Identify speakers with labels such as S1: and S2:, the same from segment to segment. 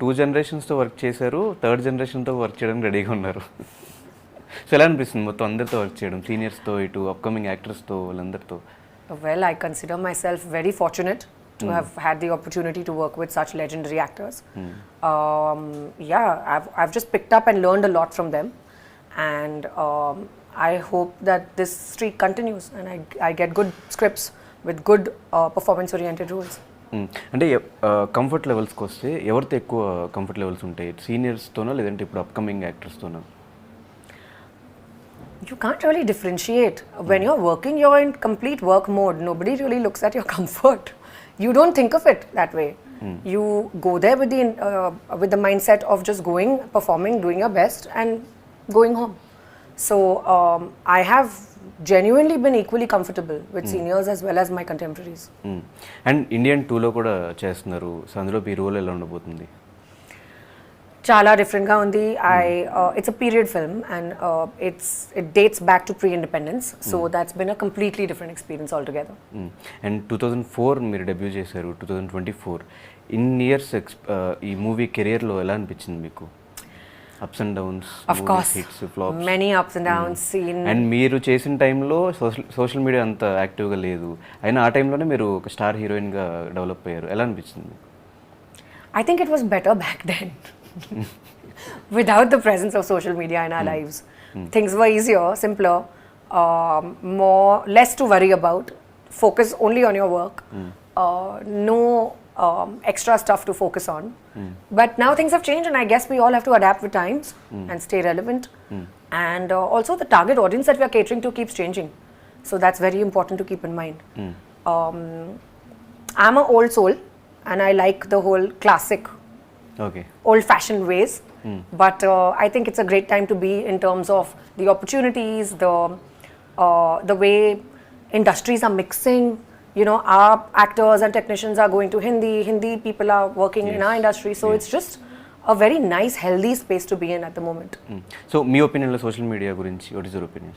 S1: 2 జనరేషన్స్‌తో work చేశారు. Third జనరేషన్‌తో work చేయడానికి రెడీగా ఉన్నారు. సో, ఎలా అనిపిస్తుంది మొత్తం అందరితో వర్క్ చేయడం? సీనియర్స్‌తో, ఇటు అప్‌కమింగ్ యాక్టర్స్‌తో వాళ్ళందరితో.
S2: Well, I consider myself very fortunate to have had the opportunity to work with such legendary actors. Yeah, I've just picked up and learned a lot from them, and I hope that this streak continues and I get good scripts with good performance-oriented roles.
S1: అంటే comfort లెవెల్స్కి వస్తే ఎవరితో ఎక్కువ comfort levels ఉంటాయి? సీనియర్స్తోనా లేదంటే ఇప్పుడు upcoming యాక్టర్స్తోనా?
S2: You can't really differentiate. When you're working, you're in complete work mode. Nobody really looks at your comfort. You don't think of it that way. You go there with the mindset of just going, performing, doing your best, and going home. So I have genuinely been equally comfortable with seniors as well as my contemporaries.
S1: And Indian 2లో కూడా చేస్తున్నారు. So అందులో మీ role ఎలా ఉండబోతుంది?
S2: Chala different ga undi. It's a period film and it dates back to pre-independence. So that's been a completely different experience altogether.
S1: And 2004 మీరు debut చేశారు. 2024 in years ఈ movie కెరియర్లో ఎలా అనిపించింది మీకు? Ups and downs,
S2: Of course,
S1: hits, flops,
S2: many ups and downs seen.
S1: And మీరు చేసిన టైంలో సోషల్ మీడియా అంత యాక్టివ్గా లేదు. అయినా ఆ టైంలోనే మీరు ఒక స్టార్ హీరోయిన్గా డెవలప్ అయ్యారు. ఎలా అనిపించింది?
S2: I think it was better back then. Without the presence of social media in our lives, things were easier, simpler, less to worry about. Focus only on your work. No extra stuff to focus on. But now things have changed, and I guess we all have to adapt with times and stay relevant. And also the target audience that we are catering to keeps changing. So that's very important to keep in mind. I'm an old soul, and I like the whole classic, old-fashioned ways. But I think it's a great time to be in terms of the opportunities, the way industries are mixing. You know, our actors and technicians are going to Hindi people are working in our industry. So it's just a very nice, healthy space to be in at the moment.
S1: సో మీ ఒపీనియన్లో social media గురించి what is your opinion?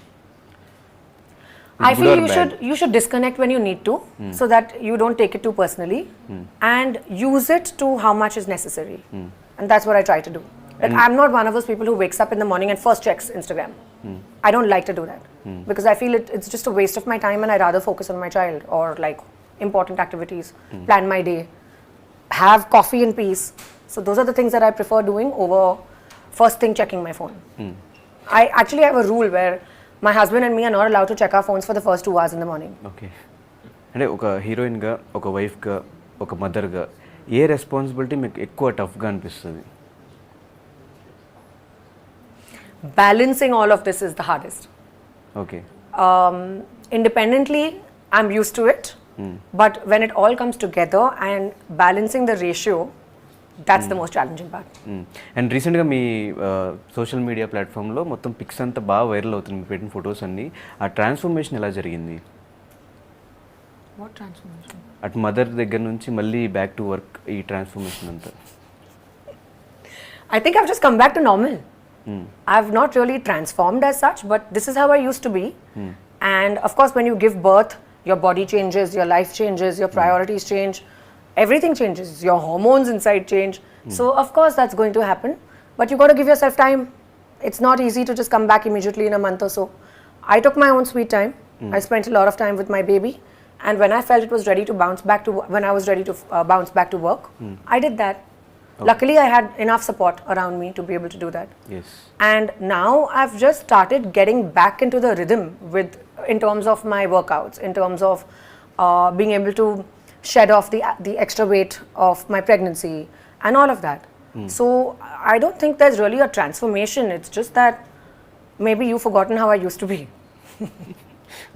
S2: I feel you should disconnect when you need to, so that you don't take it too personally, and use it to how much is necessary. And that's what I try to do. Like, I'm not one of those people who wakes up in the morning and first checks Instagram. I don't like to do that because I feel it's just a waste of my time, and I'd rather focus on my child or like important activities, plan my day, have coffee in peace. So those are the things that I prefer doing over first thing checking my phone. I actually have a rule where my husband and me are not allowed to check our phones for the first 2 hours in the morning.
S1: Okay. అంటే ఒక హీరోయిన్గా, ఒక వైఫ్గా, ఒక మదర్గా ఏ responsibility మీకు ఎక్కువ టఫ్గా అనిపిస్తుంది?
S2: Balancing all of this is the hardest.
S1: Okay.
S2: Independently, I'm used to it. But when it all comes together and balancing the ratio, that's the most challenging part.
S1: And రీసెంట్గా మీ సోషల్ మీడియా ప్లాట్ఫామ్లో మొత్తం pics అంతా బాగా viral అవుతుంది. మీరు పెట్టిన photos అన్నీ. ఆ ట్రాన్స్ఫర్మేషన్ ఎలా జరిగింది?
S2: What transformation?
S1: అటు మదర్ దగ్గర నుంచి మళ్ళీ బ్యాక్ టు వర్క్, ఈ ట్రాన్స్ఫర్మేషన్ అంతా.
S2: I think I've just come back to normal. I've not really transformed as such, but this is how I used to be. And of course, when you give birth, your body changes, your life changes, your priorities change, everything changes, your hormones inside change. So of course that's going to happen, but you got to give yourself time. It's not easy to just come back immediately in a month or so. I took my own sweet time. I spent a lot of time with my baby, and when I felt it was ready to bounce back to when I was ready to bounce back to work, I did that. Luckily I had enough support around me to be able to do that.
S1: Yes.
S2: And now I've just started getting back into the rhythm in terms of my workouts, in terms of being able to shed off the extra weight of my pregnancy and all of that. So I don't think there's really a transformation. It's just that maybe you've forgotten how I used to be.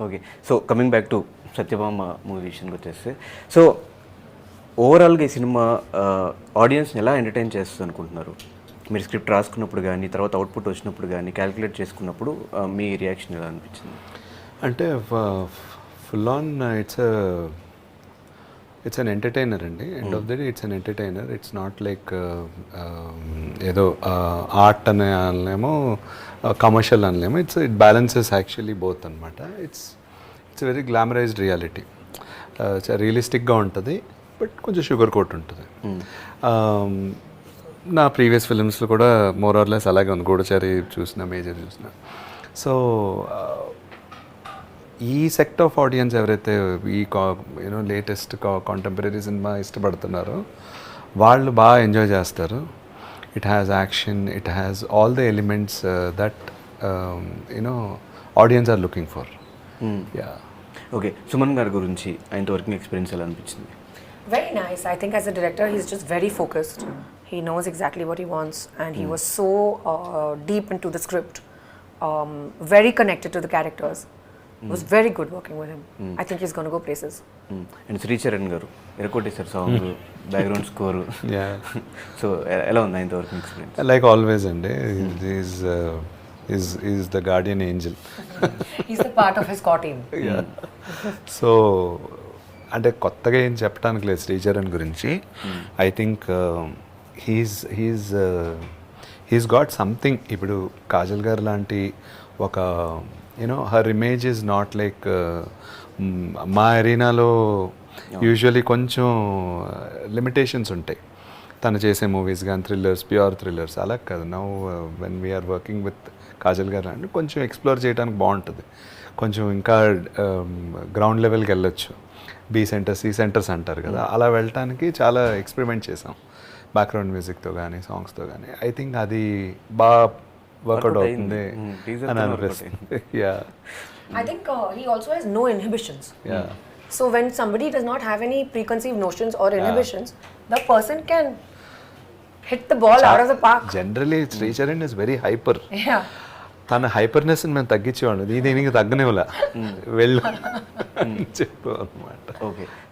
S1: Okay. So coming back to Satyabhama movie విషయానికి వచ్చేస్తే, so ఓవరాల్గా ఈ cinema ఆడియన్స్ని ఎలా entertain చేస్తుంది అనుకుంటున్నారు? మీరు script రాసుకున్నప్పుడు కానీ, తర్వాత అవుట్పుట్ వచ్చినప్పుడు కానీ, క్యాలిక్యులేట్ చేసుకున్నప్పుడు మీ రియాక్షన్ ఎలా అనిపించింది?
S3: అంటే full on it's an entertainer అండి. End of the day it's an entertainer. It's not like ఏదో ఆర్ట్ అనే అనలేమో, కమర్షియల్ అనలేమో. ఇట్ బ్యాలెన్సెస్ యాక్చువల్లీ బోత్ అనమాట. It's very glamorised reality. రియలిస్టిక్గా ఉంటుంది, బట్ కొంచెం షుగర్ కోట్ ఉంటుంది. నా ప్రీవియస్ ఫిల్మ్స్లో కూడా మోర్ ఆర్ లెస్ అలాగే ఉంది. గూఢచారి చూసిన, మేజర్ చూసిన. సో ఈ సెక్ట్ ఆఫ్ ఆడియన్స్ ఎవరైతే ఈ యూనో లేటెస్ట్ కాంటెంపరీ సినిమా ఇష్టపడుతున్నారో వాళ్ళు బాగా ఎంజాయ్ చేస్తారు. It has action, it has all the elements that you know audience are looking for. Yeah.
S1: Okay, Suman గారి గురించి ఆయనతో వర్కింగ్ ఎక్స్పీరియన్స్ ఎలా అనిపించింది?
S2: Very nice. I think as a director, he's just very focused. He knows exactly what he wants, and he was so deep into the script, very connected to the characters. It was very good working with him. I think he's going to go places.
S1: And Sricharan garu ఎరకొట్టేశారు song, background score.
S3: Yeah.
S1: So ఎలా ఉంది ఆయనతో working experience?
S3: Like always అండి, is the guardian angel.
S2: He's the part of his core team.
S3: So అంటే కొత్తగా ఏం చెప్పడానికి లేదు శ్రీచరణ్ గురించి. I think he's got something. ఇప్పుడు కాజల్ గారు లాంటి ఒక you know her image is not like మా ఎరీనాలో యూజువలీ కొంచెం లిమిటేషన్స్ ఉంటాయి తను చేసే మూవీస్ కానీ, థ్రిల్లర్స్, ప్యూర్ థ్రిల్లర్స్. అలా కాదు. Now when we are working with Kajal గారు అంటే కొంచెం ఎక్స్ప్లోర్ చేయడానికి బాగుంటుంది. కొంచెం ఇంకా గ్రౌండ్ లెవెల్కి వెళ్ళొచ్చు. బీ సెంటర్స్, సి సెంటర్స్ అంటారు కదా, అలా వెళ్ళటానికి చాలా ఎక్స్పెరిమెంట్ చేసాం బ్యాక్గ్రౌండ్ మ్యూజిక్తో కానీ, సాంగ్స్తో కానీ. ఐ థింక్ అది బాగా వర్కౌట్ అవుతుంది అని అనిపిస్తుంది. Yeah.
S2: I think he also has no inhibitions.
S3: Yeah.
S2: So when somebody does not have any preconceived notions or inhibitions, the person can hit the ball out of the park.
S3: Generally Sricharan is very hyper.
S2: Yeah.
S3: తన హైపర్నెస్ని మేము తగ్గించేవాడు. దీనికి తగ్గనివ్వలే, వెళ్ళు చెప్పు అనమాట.
S1: Okay,